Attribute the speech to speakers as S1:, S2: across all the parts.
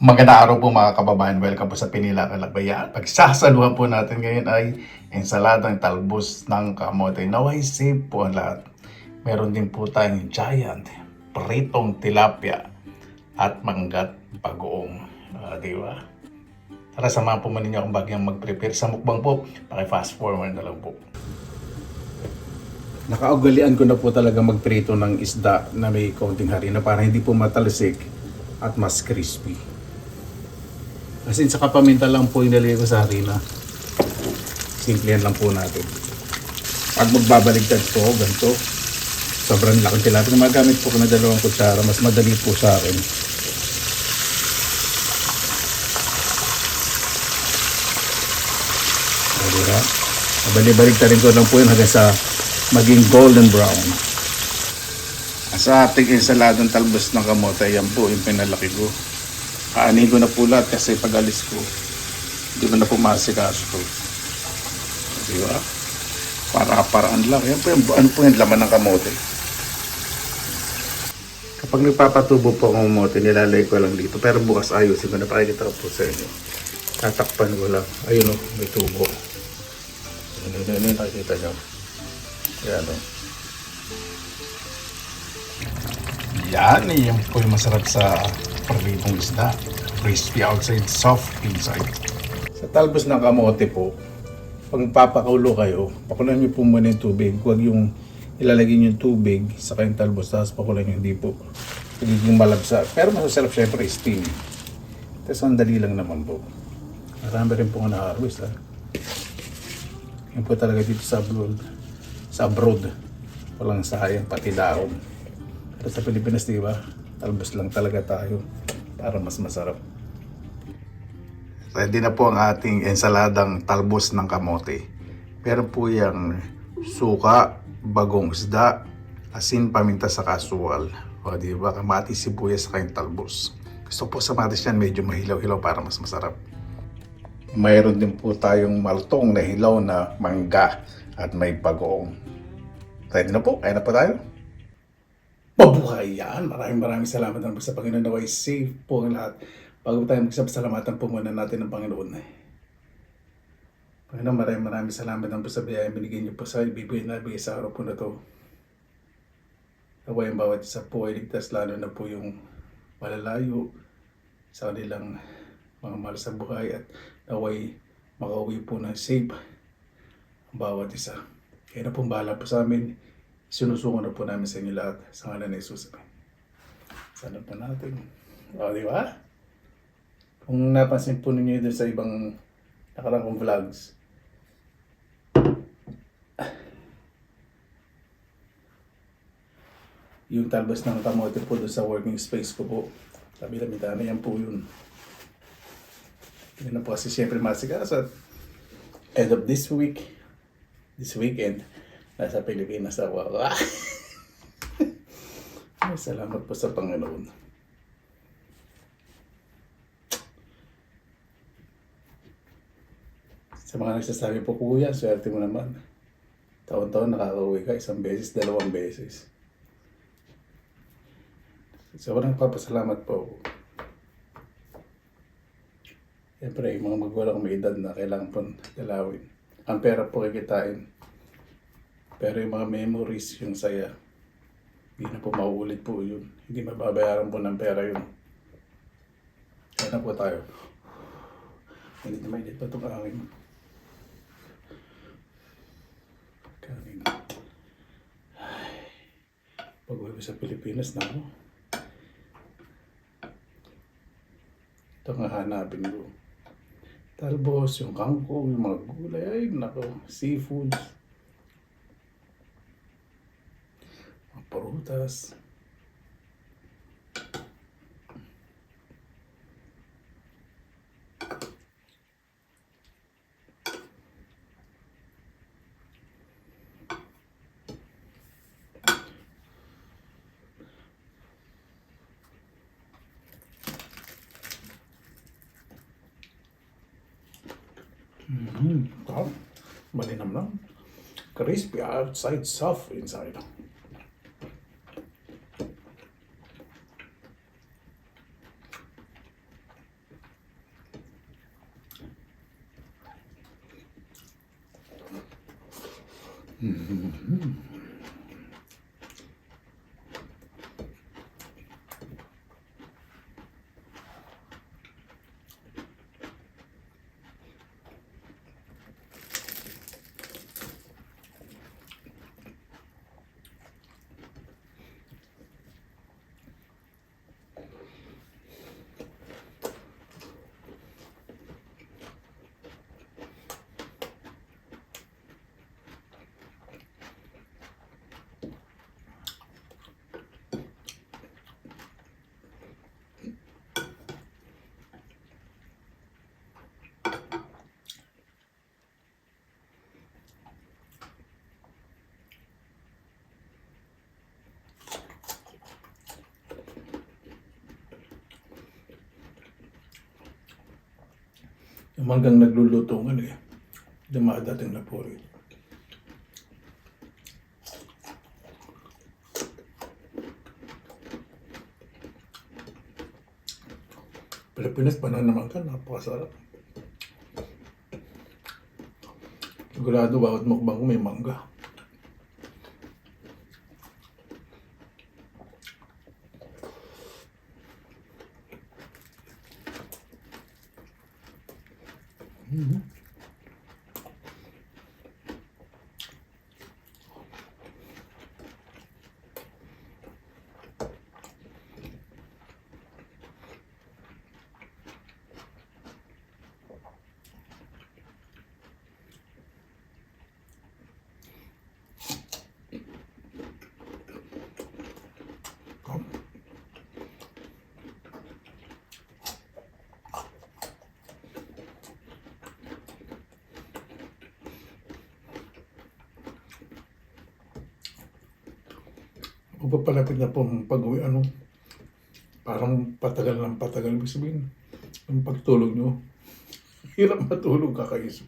S1: Magandang araw po mga kababayan. Welcome po sa Pinila Kalakbayan. Pagsasaluhan po natin ngayon ay ensaladang talbos ng kamote. Naway safe po ang lahat. Meron din po tayong giant, pritong tilapia at manggat bagoong. Di ba? Tara, samahan po man ninyo akong bagyang mag-prepare sa mukbang po. Paki-fast forward na lang po. Nakaugalian ko na po talaga magprito ng isda na may kaunting harina para hindi po matalsik at mas crispy. Kasi sa paminta lang po yung nilagay ko sa harina. Simplihan lang po natin. Pag magbabaligtad po, ganito. Sobrang laking tilapia. Magamit po ko na 2 kutsara. Mas madali po sa akin. Diba? Balik-baligtarin ko lang po yun hanggang sa maging golden brown. Sa ating ensaladang talbos ng kamote, yan po yung pinalaki ko. Kaanin ko na po lahat kasi pag alis ko, hindi ko na po masikaso ko. Diba? Para-paraan lang. Yan po yung, ano po yung laman ng kamote. Kapag nagpapatubo po ang kamote, nilalagay ko lang dito. Pero bukas ayusin ko na pakikita ko po sa inyo. Tatakpan ko lang. Ayun o, may tubo. Ano nakikita nyo? Yan o. Yan, yan po yung masarap sa pritong isda. Crispy outside, soft inside. Sa talbos ng kamote po, pag papakulo kayo, pakulan nyo po muna yung tubig. Huwag yung ilalagay nyo yung tubig sa kayong talbos, tapos pakulan nyo, hindi po nagiging malabsa. Pero masasarap syempre steam. Tapos ang dali lang naman po. Marami rin po na-harvest. Yan po talaga dito sa abroad. Sa abroad. Walang sayang, pati daon. Pero sa Pilipinas, di ba? Talbos lang talaga tayo para mas masarap. Ready na po ang ating ensaladang talbos ng kamote. Meron po yung suka, bagong isda, asin, paminta sa kasual. O di ba? Kamatis, sibuyas sa kayong talbos. Gusto po sa kamatis yan, medyo mahilaw-hilaw para mas masarap. Mayroon din po tayong maltong na hilaw na mangga at may bagoong. Ready na po? Kaya na po tayo? Mabuhay yan! Maraming salamat naman sa Panginoon. Naway safe po ang lahat. Bago tayo magsasalamatan po muna natin ng Panginoon. Panginoon, maraming salamat naman po sa biyaya binigay niyo po sa ibibigay na bigay sa araw po na to. Naway ang bawat isa po ay ligtas, lalo na po yung malalayo sa kanilang mga mahal sa buhay, at naway makauwi po ng safe ang bawat isa. Kaya na pong bahala po sa amin. Sinusuko na po namin sa inyo lahat sa ngalan ni Jesus. Sana po natin. O, di ba? Kung napansin po ninyo doon sa ibang nakarang kong vlogs, yung talbos ng kamote po doon sa working space ko po. Tabi-tabi yan po yun. Yun na po kasi siyempre masigas at end of this weekend, nasa Pilipinas ako. Salamat po sa Panginoon. Sa mga nagsasabi po, kuya, swerte mo naman. Taon-taon nakaka-uwi ka, 1 beses, 2 beses. Sobrang papasalamat po ako. Siyempre, yung mga magulang may edad na kailangan po dalawin. Ang pera po kikitain. Pero yung mga memories, yung saya, hindi na po mauulit po yun. Hindi mababayaran po ng pera yun. Kaya na po tayo. Mainit pa itong angin. Pag-uwi ko sa Pilipinas na ako. Ito ang hanapin ko. Talbos, yung kangkong, yung mga gulay, ay nako, seafoods. Prutas. Malinam lang. Crispy outside, soft inside. Yung hanggang nagluluto nga eh. Dumadating na po rin. Pilipinas pa na naman ka, napakasarap. Sigurado bawat mukbang ko may mangga. Pagpapalapit na po ang pag-uwi, parang patagal ng patagal. Ibig sabihin, ang pagtulog nyo, hirap matulog, kakaisip.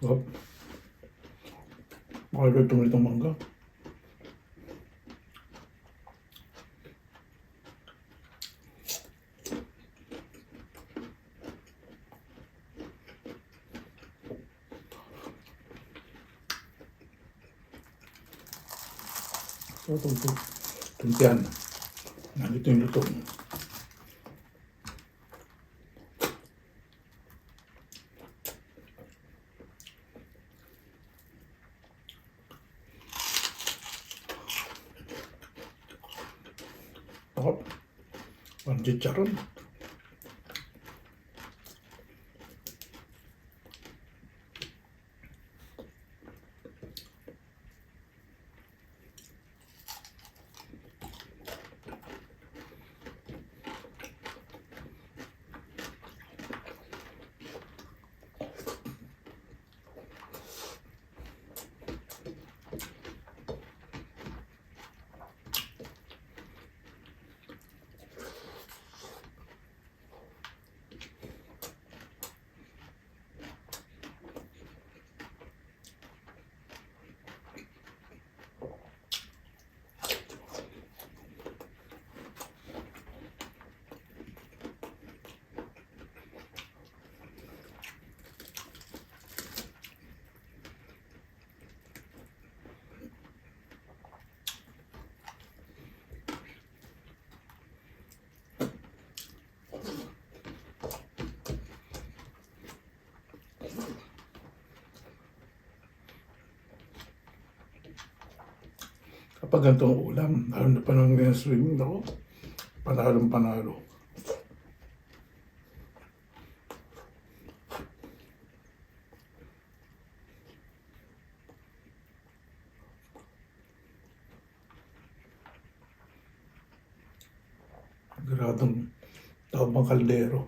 S1: Oh, makalutong itong mangga. So, tuntian. Nandito yung luto. Ako, parang chicharon. Kapag ganitong ulam, lalo na panahon ngayon swimming, ako, panalo. Gradong tawag pang kaldero.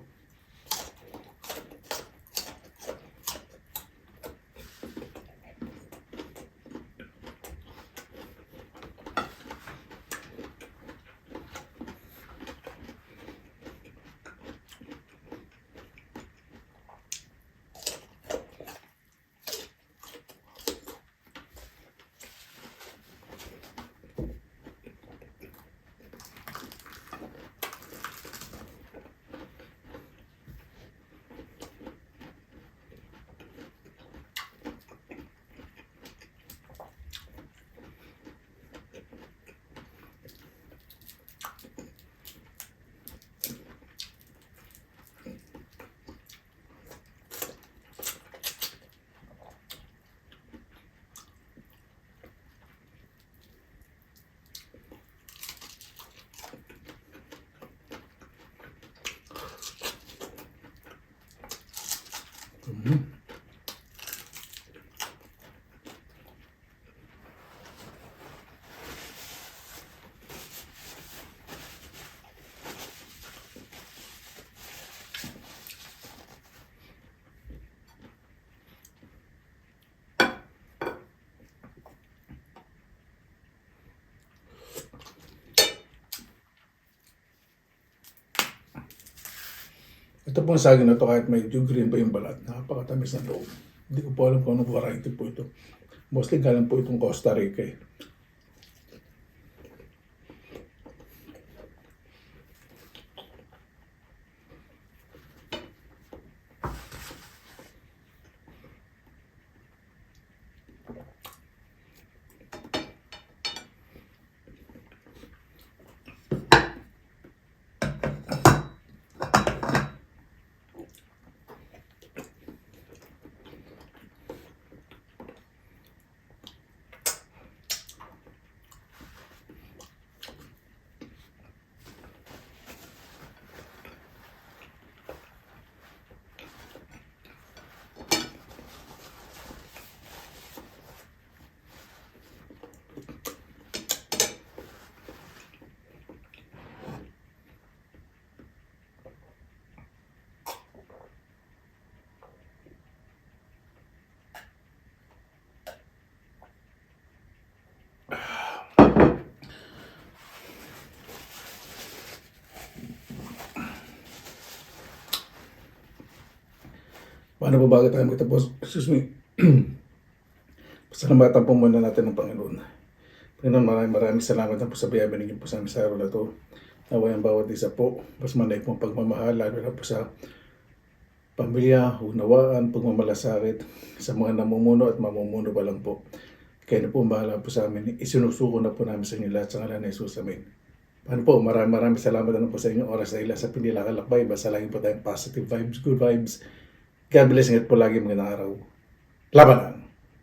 S1: Ito pong saging na to kahit medyo green pa yung balat, napakatamis na loob. Hindi ko po alam kung anong variety po ito. Mostly galing po itong Costa Rica eh. Paano ba bago tayo magtapos? Excuse me. Pasalamatan po muna natin ng Panginoon. Panginoon, maraming salamat na po sa biyaya binigyan po sa amin sa araw na ito. Naway ang bawat isa po, mas manay pong pagmamahal, lalo na po sa pamilya, unawaan, pagmamalasakit sa mga namumuno at mamumuno pa lang po. Kayo na po ang bahala po sa amin. Isinusuko na po namin sa inyo lahat sa ngalan ni Jesus. Amen. Paano po, maraming salamat na po sa inyong oras dahil sa pinilakalakbay. Basta lagi po tayong positive vibes, good vibes. God bless, ingat po lagi, magandang araw. Laban!